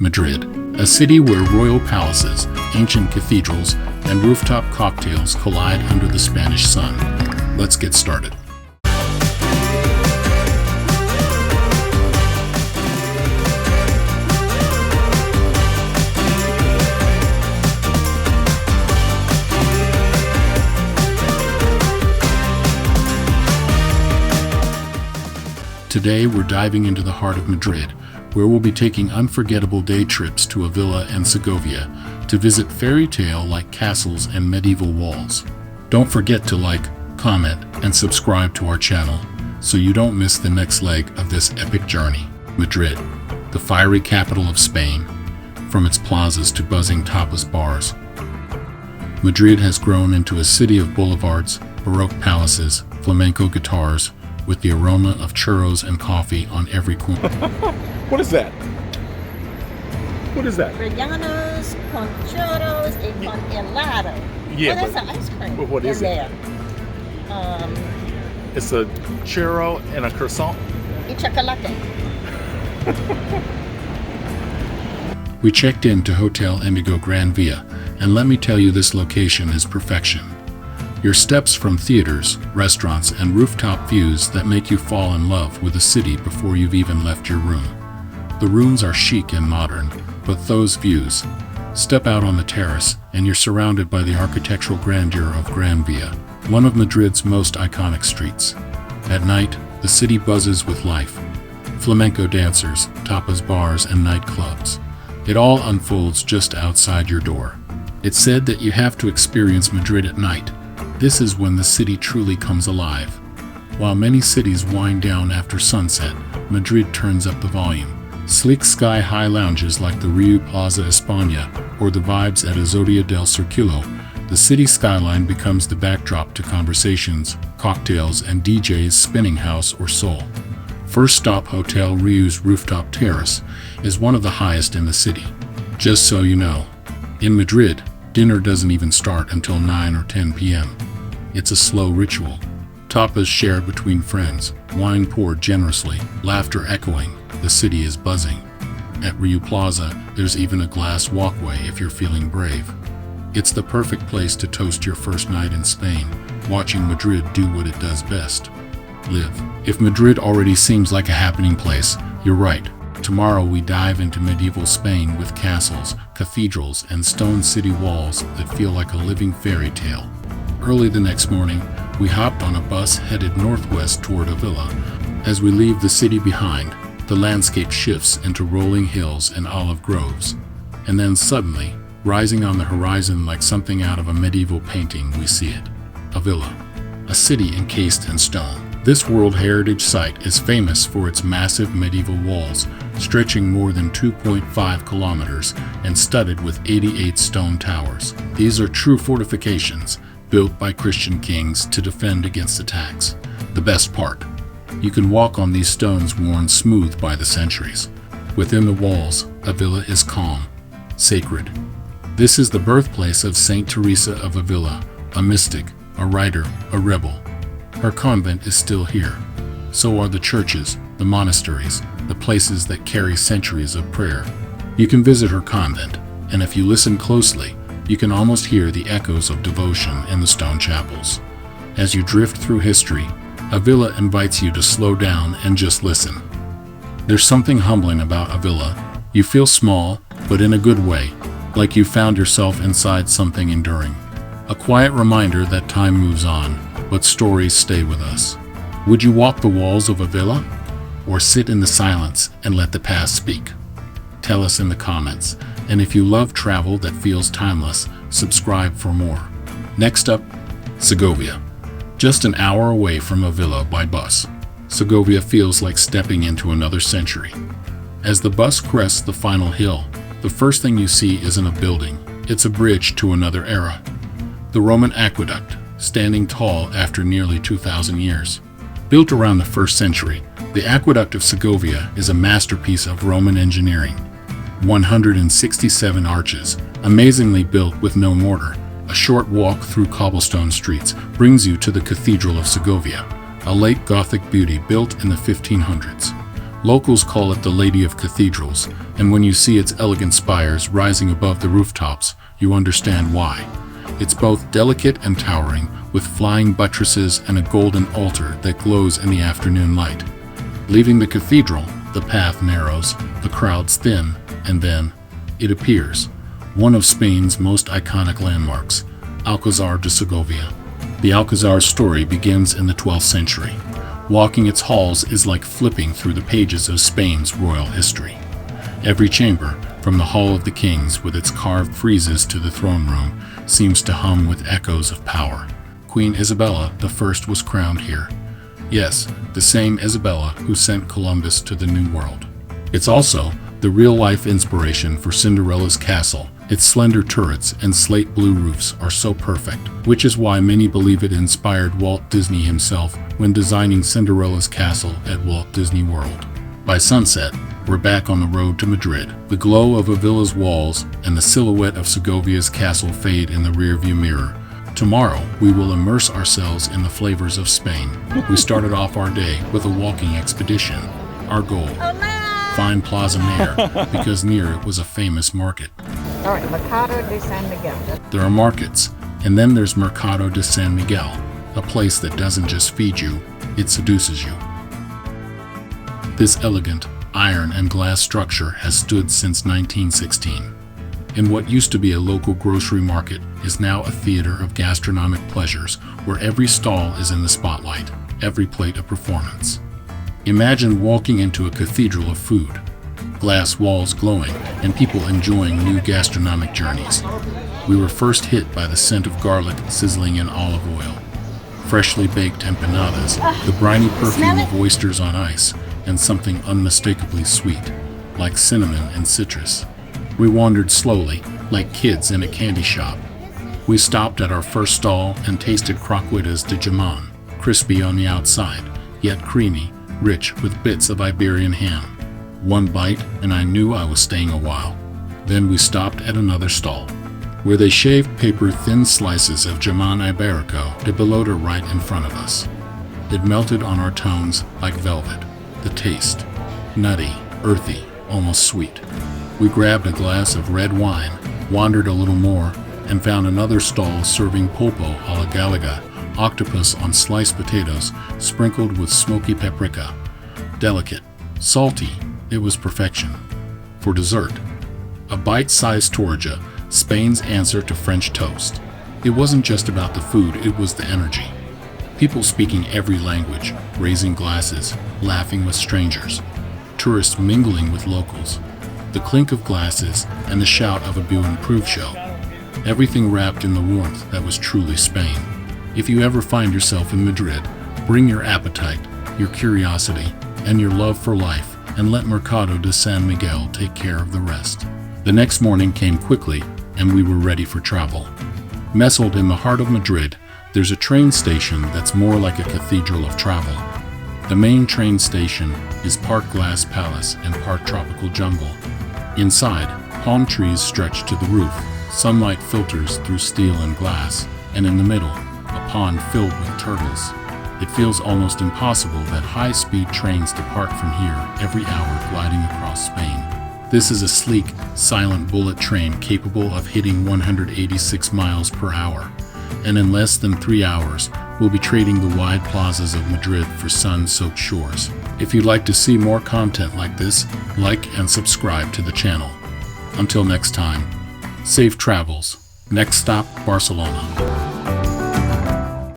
Madrid, a city where royal palaces, ancient cathedrals, and rooftop cocktails collide under the Spanish sun. Let's get started. Today we're diving into the heart of Madrid, where we'll be taking unforgettable day trips to Ávila and Segovia to visit fairy tale-like castles and medieval walls. Don't forget to like, comment, and subscribe to our channel so you don't miss the next leg of this epic journey. Madrid, the fiery capital of Spain, from its plazas to buzzing tapas bars. Madrid has grown into a city of boulevards, Baroque palaces, flamenco guitars, with the aroma of churros and coffee on every corner. What is that? What is that? Rellenos con churros y con helado. Yeah, that's an ice cream. But what is it? It's a churro and a croissant. Y chocolate. We checked into Hotel Indigo Gran Via, and let me tell you, this location is perfection. Your steps from theaters, restaurants, and rooftop views that make you fall in love with the city before you've even left your room. The rooms are chic and modern, but those views. Step out on the terrace, and you're surrounded by the architectural grandeur of Gran Via, one of Madrid's most iconic streets. At night, the city buzzes with life. Flamenco dancers, tapas bars, and nightclubs. It all unfolds just outside your door. It's said that you have to experience Madrid at night. This is when the city truly comes alive. While many cities wind down after sunset, Madrid turns up the volume. Sleek sky-high lounges like the Riu Plaza España or the vibes at Azotea del Circulo, the city skyline becomes the backdrop to conversations, cocktails, and DJs spinning house or soul. First stop, Hotel Riu's rooftop terrace is one of the highest in the city. Just so you know, in Madrid, dinner doesn't even start until 9 or 10 p.m. It's a slow ritual. Tapas shared between friends, wine poured generously, laughter echoing, the city is buzzing. At Riu Plaza, there's even a glass walkway if you're feeling brave. It's the perfect place to toast your first night in Spain, watching Madrid do what it does best. Live. If Madrid already seems like a happening place, you're right. Tomorrow we dive into medieval Spain with castles, cathedrals, and stone city walls that feel like a living fairy tale. Early the next morning, we hopped on a bus headed northwest toward Ávila. As we leave the city behind, the landscape shifts into rolling hills and olive groves. And then suddenly, rising on the horizon like something out of a medieval painting, we see it. Ávila, a city encased in stone. This World Heritage Site is famous for its massive medieval walls, stretching more than 2.5 kilometers and studded with 88 stone towers. These are true fortifications, built by Christian kings to defend against attacks. The best part, you can walk on these stones worn smooth by the centuries. Within the walls, Ávila is calm, sacred. This is the birthplace of Saint Teresa of Ávila, a mystic, a writer, a rebel. Her convent is still here. So are the churches, the monasteries, the places that carry centuries of prayer. You can visit her convent, and if you listen closely, you can almost hear the echoes of devotion in the stone chapels. As you drift through history, Ávila invites you to slow down and just listen. There's something humbling about Ávila. You feel small, but in a good way, like you found yourself inside something enduring. A quiet reminder that time moves on, but stories stay with us. Would you walk the walls of Ávila? Or sit in the silence and let the past speak? Tell us in the comments. And if you love travel that feels timeless, subscribe for more. Next up, Segovia. Just an hour away from Ávila by bus, Segovia feels like stepping into another century. As the bus crests the final hill, the first thing you see isn't a building, it's a bridge to another era. The Roman aqueduct, standing tall after nearly 2,000 years. Built around the 1st century, the Aqueduct of Segovia is a masterpiece of Roman engineering. 167 arches, amazingly built with no mortar. A short walk through cobblestone streets brings you to the Cathedral of Segovia, a late Gothic beauty built in the 1500s. Locals call it the Lady of Cathedrals, and when you see its elegant spires rising above the rooftops, you understand why. It's both delicate and towering, with flying buttresses and a golden altar that glows in the afternoon light. Leaving the cathedral, the path narrows, the crowds thin, and then it appears, one of Spain's most iconic landmarks, Alcázar de Segovia. The Alcázar's story begins in the 12th century. Walking its halls is like flipping through the pages of Spain's royal history. Every chamber, from the Hall of the Kings with its carved friezes to the throne room, seems to hum with echoes of power. Queen Isabella I was crowned here. Yes, the same Isabella who sent Columbus to the New World. It's also the real-life inspiration for Cinderella's castle. Its slender turrets and slate blue roofs are so perfect, which is why many believe it inspired Walt Disney himself when designing Cinderella's castle at Walt Disney World. By sunset, we're back on the road to Madrid. The glow of Avila's walls and the silhouette of Segovia's castle fade in the rearview mirror. Tomorrow, we will immerse ourselves in the flavors of Spain. We started off our day with a walking expedition. Our goal, find Plaza Mayor, because near it was a famous market. All right, Mercado de San Miguel. There are markets, and then there's Mercado de San Miguel, a place that doesn't just feed you, it seduces you. This elegant, iron and glass structure has stood since 1916. And what used to be a local grocery market is now a theater of gastronomic pleasures where every stall is in the spotlight, every plate a performance. Imagine walking into a cathedral of food, glass walls glowing, and people enjoying new gastronomic journeys. We were first hit by the scent of garlic sizzling in olive oil, freshly baked empanadas, the briny perfume of oysters on ice, and something unmistakably sweet, like cinnamon and citrus. We wandered slowly, like kids in a candy shop. We stopped at our first stall and tasted croquetas de jamon, crispy on the outside, yet creamy, rich with bits of Iberian ham. One bite, and I knew I was staying a while. Then we stopped at another stall, where they shaved paper-thin slices of jamon iberico de pelota right in front of us. It melted on our tongues like velvet. The taste, nutty, earthy, almost sweet. We grabbed a glass of red wine, wandered a little more, and found another stall serving pulpo a la gallega, octopus on sliced potatoes, sprinkled with smoky paprika. Delicate, salty, it was perfection. For dessert, a bite-sized torja, Spain's answer to French toast. It wasn't just about the food, it was the energy. People speaking every language, raising glasses, laughing with strangers. Tourists mingling with locals. The clink of glasses and the shout of a Buen Proof show. Everything wrapped in the warmth that was truly Spain. If you ever find yourself in Madrid, bring your appetite, your curiosity, and your love for life, and let Mercado de San Miguel take care of the rest. The next morning came quickly, and we were ready for travel. Nestled in the heart of Madrid, there's a train station that's more like a cathedral of travel. The main train station is part glass palace and part tropical jungle. Inside, palm trees stretch to the roof, sunlight filters through steel and glass, and in the middle, a pond filled with turtles. It feels almost impossible that high-speed trains depart from here every hour gliding across Spain. This is a sleek, silent bullet train capable of hitting 186 miles per hour, and in less than 3 hours, we'll be trading the wide plazas of Madrid for sun-soaked shores. If you'd like to see more content like this, like and subscribe to the channel. Until next time, safe travels. Next stop, Barcelona.